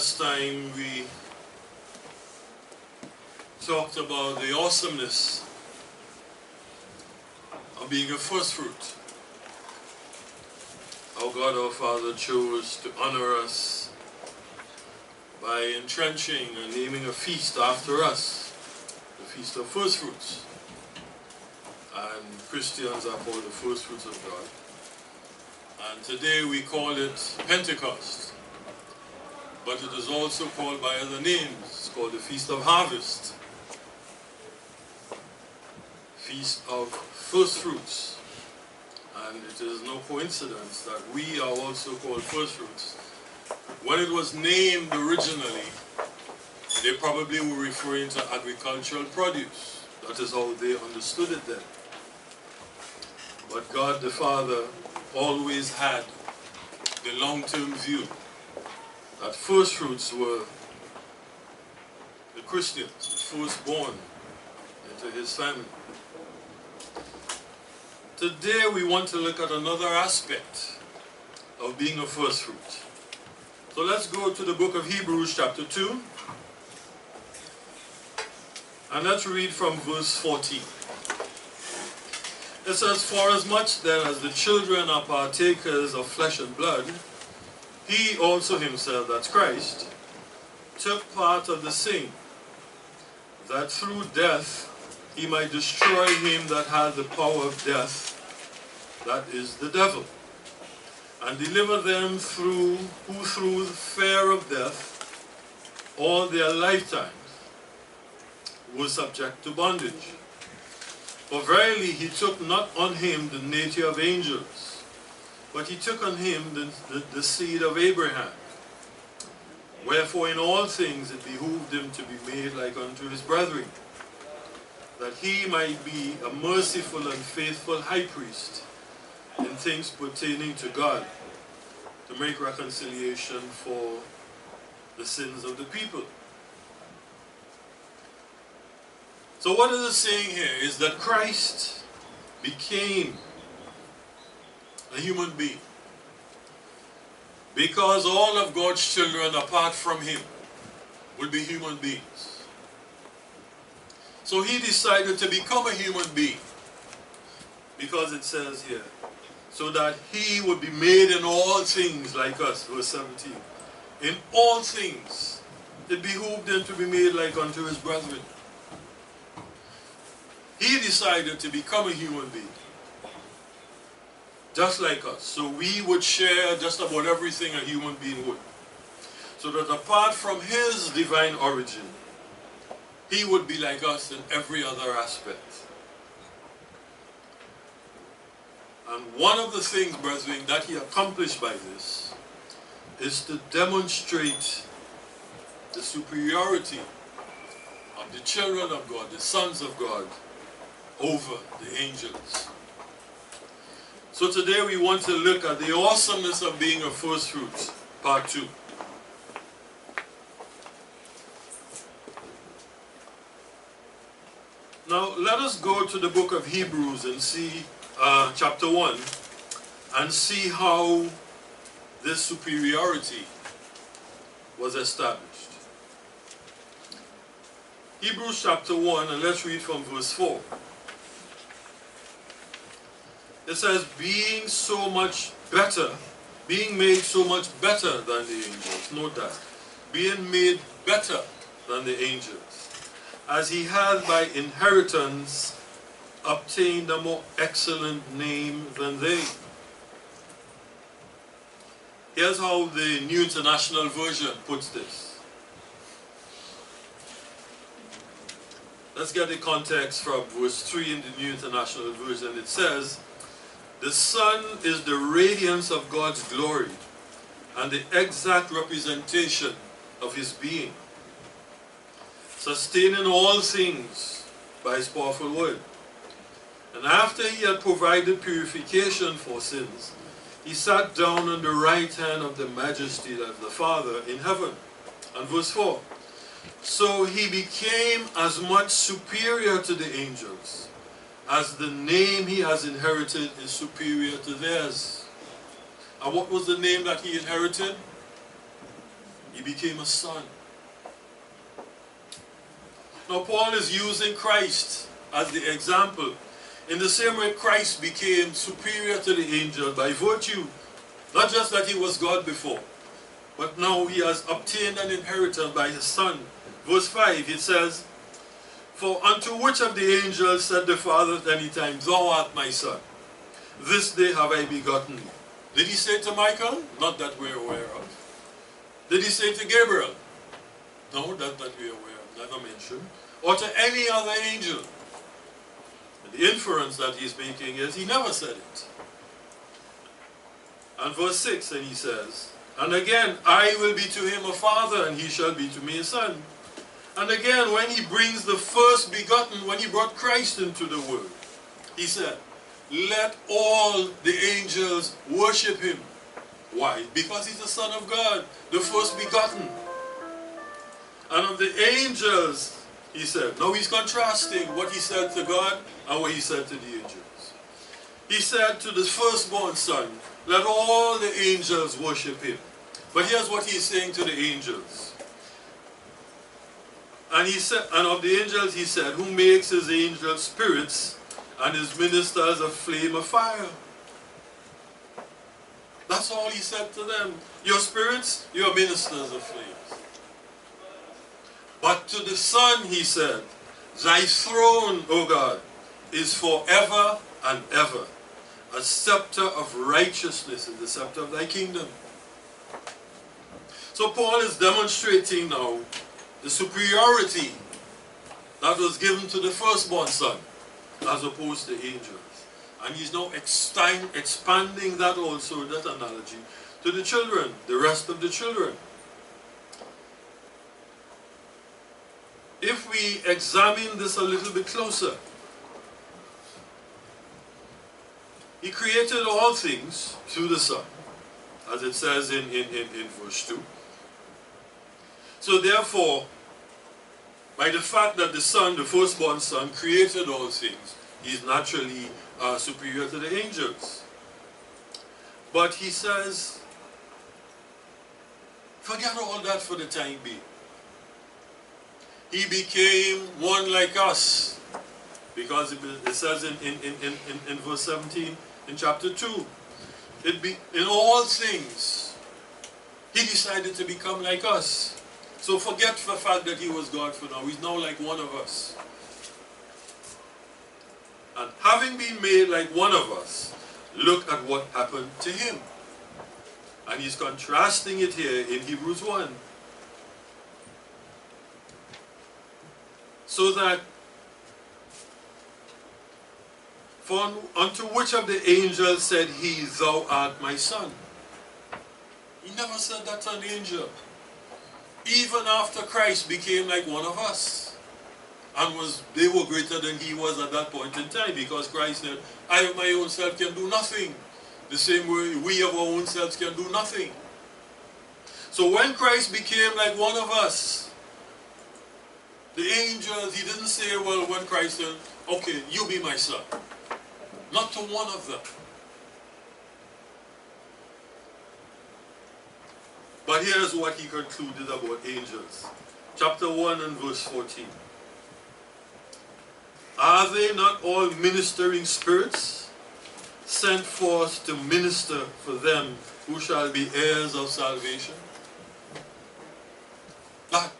Last time we talked about the awesomeness of being a first fruit. How God our Father chose to honor us by entrenching and naming a feast after us, the Feast of First Fruits. And Christians are called the first fruits of God. And today we call it Pentecost. But it is also called by other names. It's called the Feast of Harvest. Feast of First Fruits. And it is no coincidence that we are also called first fruits. When it was named originally, they probably were referring to agricultural produce. That is how they understood it then. But God the Father always had the long-term view that first fruits were the Christians, the firstborn into his family. Today we want to look at another aspect of being a first fruit. So let's go to the book of Hebrews chapter 2. And let's read from verse 14. It says, "For as much then as the children are partakers of flesh and blood, he also himself," that's Christ, "took part of the same, that through death he might destroy him that had the power of death, that is the devil, and deliver them who through the fear of death all their lifetimes were subject to bondage. For verily he took not on him the nature of angels, but he took on him the seed of Abraham. Wherefore in all things it behooved him to be made like unto his brethren, that he might be a merciful and faithful high priest in things pertaining to God, to make reconciliation for the sins of the people." So what it is saying here is that Christ became a human being, because all of God's children apart from him will be human beings. So he decided to become a human being, because it says here, so that he would be made in all things like us, verse 17. In all things it behooved him to be made like unto his brethren. He decided to become a human being, just like us, so we would share just about everything a human being would. So that apart from his divine origin, he would be like us in every other aspect. And one of the things, brethren, that he accomplished by this is to demonstrate the superiority of the children of God, the sons of God, over the angels. So today we want to look at the awesomeness of being a first fruit, part 2. Now let us go to the book of Hebrews and see chapter 1 and see how this superiority was established. Hebrews chapter 1, and let's read from verse 4. It says, being made so much better than the angels. Note that. Being made better than the angels, as he had by inheritance obtained a more excellent name than they. Here's how the New International Version puts this. Let's get the context from verse 3 in the New International Version. It says, "The Son is the radiance of God's glory and the exact representation of his being, sustaining all things by his powerful word. And after he had provided purification for sins, he sat down on the right hand of the majesty of the Father in heaven." And verse 4, "So he became as much superior to the angels, as the name he has inherited is superior to theirs." And what was the name that he inherited? He became a son. Now Paul is using Christ as the example. In the same way Christ became superior to the angel by virtue, not just that he was God before, but now he has obtained an inheritance by his son. Verse 5, it says, "For unto which of the angels said the Father at any time, Thou art my son, this day have I begotten thee?" Did he say to Michael? Not that we're aware of. Did he say to Gabriel? No, that we're aware of, never mentioned. Or to any other angel? And the inference that he's making is he never said it. And verse 6, and he says, "And again, I will be to him a father, and he shall be to me a son." And again, when he brings the first begotten, when he brought Christ into the world, he said, "Let all the angels worship him." Why? Because he's the Son of God, the first begotten. And of the angels, he said, now he's contrasting what he said to God and what he said to the angels. He said to the firstborn son, "Let all the angels worship him." But here's what he's saying to the angels. And he said, and of the angels he said, "Who makes his angels spirits and his ministers a flame of fire." That's all he said to them. Your spirits, your ministers of flames. But to the Son he said, "Thy throne, O God, is forever and ever. A scepter of righteousness is the scepter of thy kingdom." So Paul is demonstrating now the superiority that was given to the firstborn son as opposed to angels. And he's now expanding that also, that analogy, to the children, the rest of the children. If we examine this a little bit closer, he created all things through the Son, as it says in verse 2. So therefore, by the fact that the Son, the firstborn Son, created all things, he is naturally superior to the angels. But he says, forget all that for the time being. He became one like us. Because it says in verse 17, in chapter 2, in all things, he decided to become like us. So forget the fact that he was God for now. He's now like one of us. And having been made like one of us, look at what happened to him. And he's contrasting it here in Hebrews 1. So that, for unto which of the angels said he, "Thou art my son"? He never said that to an angel. Even after Christ became like one of us. And they were greater than he was at that point in time, because Christ said, "I of my own self can do nothing." The same way we of our own selves can do nothing. So when Christ became like one of us, the angels, he didn't say, well, when Christ said, "Okay, you be my son." Not to one of them. But here's what he concluded about angels. Chapter 1 and verse 14. "Are they not all ministering spirits, sent forth to minister for them who shall be heirs of salvation?" That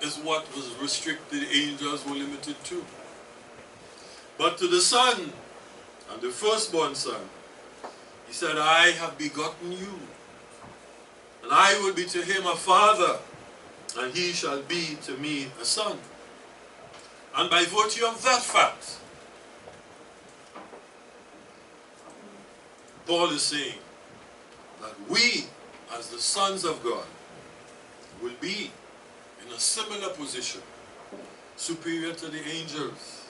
is what was restricted, angels were limited to. But to the Son, and the firstborn son, he said, "I have begotten you, and I will be to him a father, and he shall be to me a son." And by virtue of that fact, Paul is saying that we, as the sons of God, will be in a similar position, superior to the angels.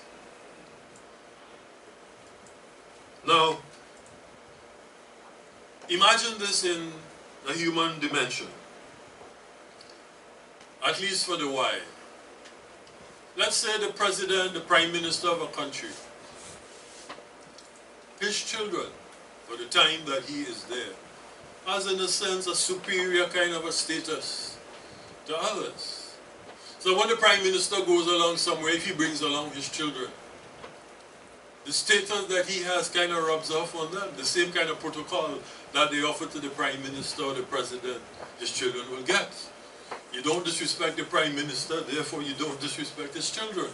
Now, imagine this in a human dimension, at least for the while. Let's say the president, the prime minister of a country, his children, for the time that he is there, has in a sense a superior kind of a status to others. So when the Prime Minister goes along somewhere, if he brings along his children, the status that he has kind of rubs off on them. The same kind of protocol that they offer to the Prime Minister or the President, his children will get. You don't disrespect the Prime Minister, therefore you don't disrespect his children.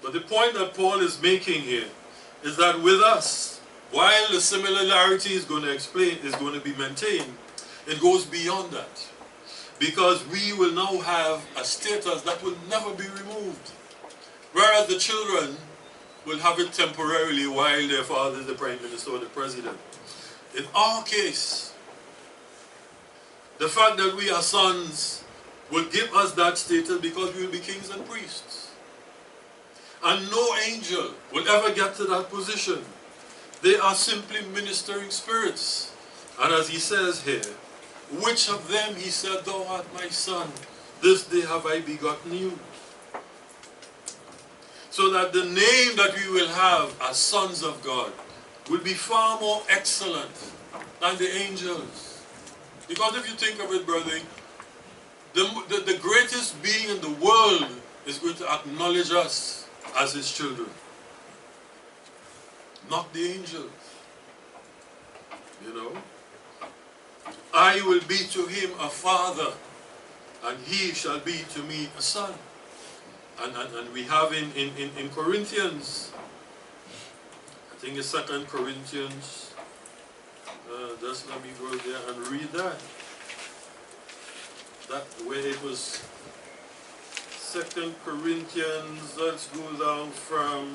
But the point that Paul is making here is that with us, while the similarity is going to be maintained, it goes beyond that. Because we will now have a status that will never be removed. Whereas the children will have it temporarily while their father is the Prime Minister or the President. In our case, the fact that we are sons will give us that status because we will be kings and priests. And no angel will ever get to that position. They are simply ministering spirits. And as he says here, which of them, he said, thou art my son, this day have I begotten you. So that the name that we will have as sons of God will be far more excellent than the angels. Because if you think of it, brethren, the greatest being in the world is going to acknowledge us as his children. Not the angels. You know? I will be to him a father, and he shall be to me a son. And we have in Corinthians, I think it's 2 Corinthians, just let me go there and read that. That where it was 2 Corinthians, let's go down from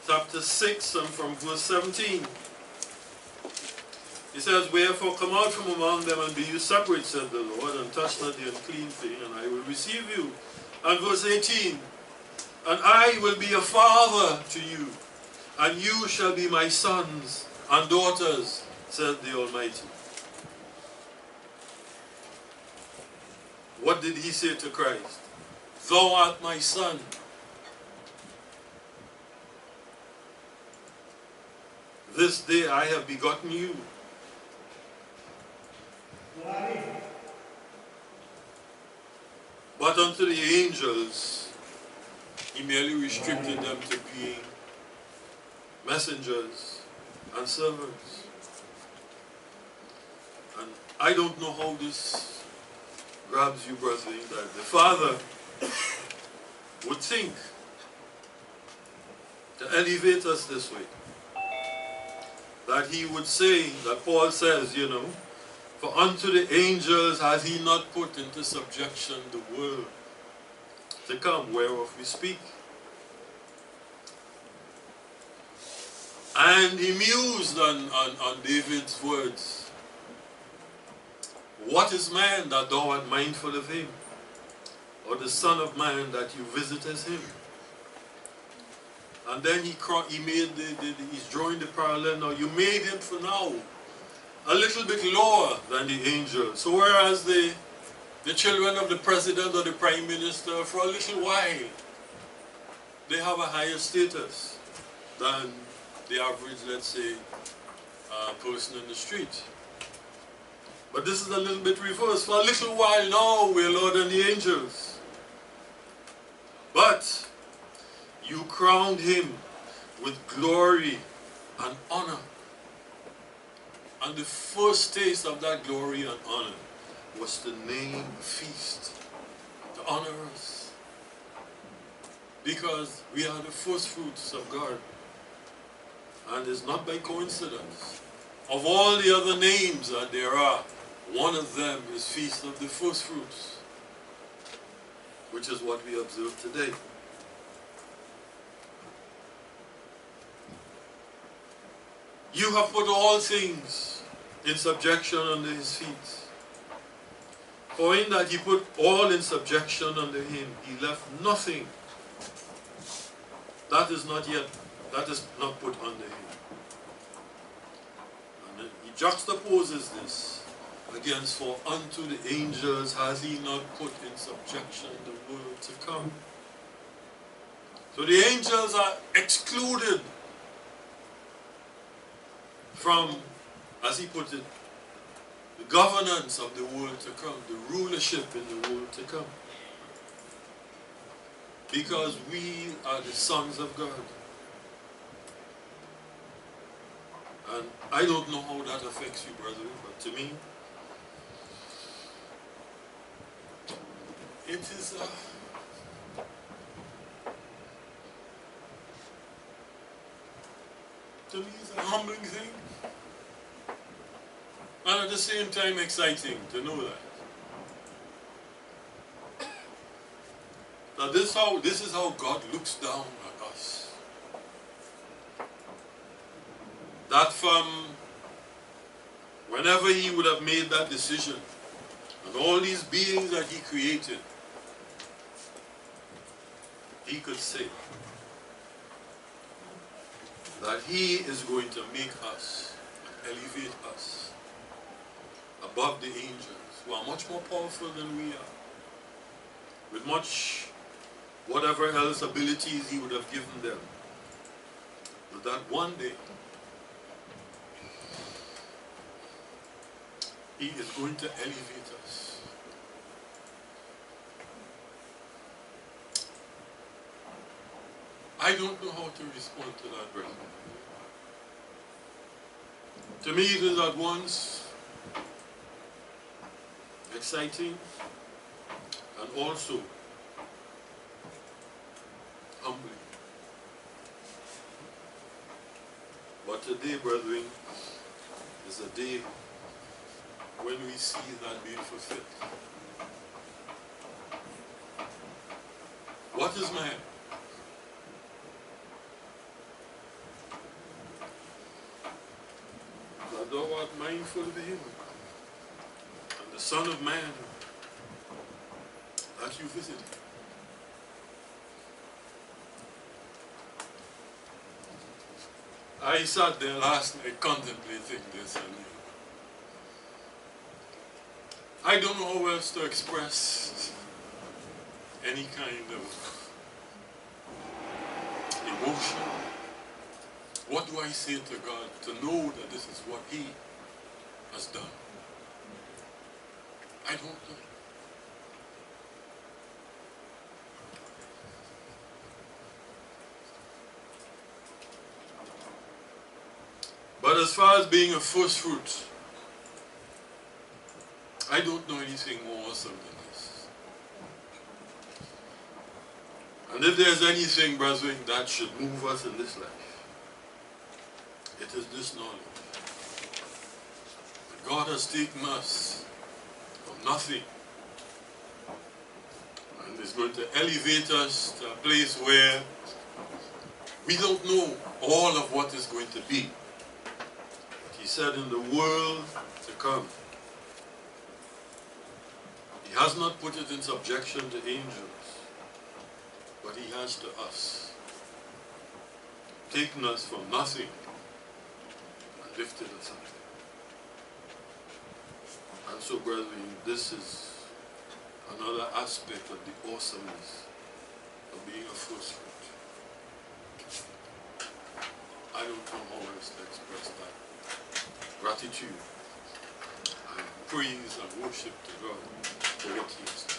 chapter 6 and from verse 17. He says, wherefore come out from among them and be you separate, said the Lord, and touch not the unclean thing, and I will receive you. And verse 18, and I will be a father to you, and you shall be my sons and daughters, said the Almighty. What did he say to Christ? Thou art my son. This day I have begotten you. But unto the angels, he merely restricted them to being messengers and servants. And I don't know how this grabs you, brethren, that the Father would think to elevate us this way. That he would say, that Paul says, you know, for unto the angels has he not put into subjection the world to come, whereof we speak. And he mused on David's words. What is man that thou art mindful of him? Or the son of man that you visitest him? And then he's drawing the parallel now. You made him for now a little bit lower than the angels. So whereas the children of the president or the prime minister, for a little while, they have a higher status than the average, let's say, person in the street. But this is a little bit reversed. For a little while now, we're lower than the angels. But you crowned him with glory and honor. And the first taste of that glory and honor was to name a feast to honor us. Because we are the first fruits of God. And it's not by coincidence. Of all the other names that there are, one of them is Feast of the First Fruits, which is what we observe today. You have put all things in subjection under his feet. For in that he put all in subjection under him, he left nothing that is not put under him. And he juxtaposes this against, for unto the angels has he not put in subjection the world to come. So the angels are excluded from, as he put it, the governance of the world to come, the rulership in the world to come. Because we are the sons of God. And I don't know how that affects you, brethren, but to me, it is to me it's a humbling thing. And at the same time exciting to know that. Now this is how God looks down at us. That from whenever he would have made that decision, and all these beings that he created, he could say that he is going to make us, elevate us above the angels, who are much more powerful than we are, with much whatever else abilities he would have given them. But that one day, he is going to elevate us. I don't know how to respond to that, brother. To me, it is at once exciting and also humbling. But today, brethren, is a day when we see that being fulfilled. What is man? That thou art mindful of him, and the Son of Man that you visited. I sat there last night contemplating this, and I don't know how else to express any kind of emotion. What do I say to God to know that this is what he has done? I don't know. But as far as being a first fruit, I don't know anything more awesome than this. And if there's anything, brethren, that should move us in this life, it is this knowledge that God has taken us from nothing and is going to elevate us to a place where we don't know all of what is going to be. But he said, in the world to come, he has not put it in subjection to angels, but he has to us, taken us from nothing and lifted us up. And so, brethren, this is another aspect of the awesomeness of being a first fruit. I don't know how else to express that. Gratitude and praise and worship to God for what he has done.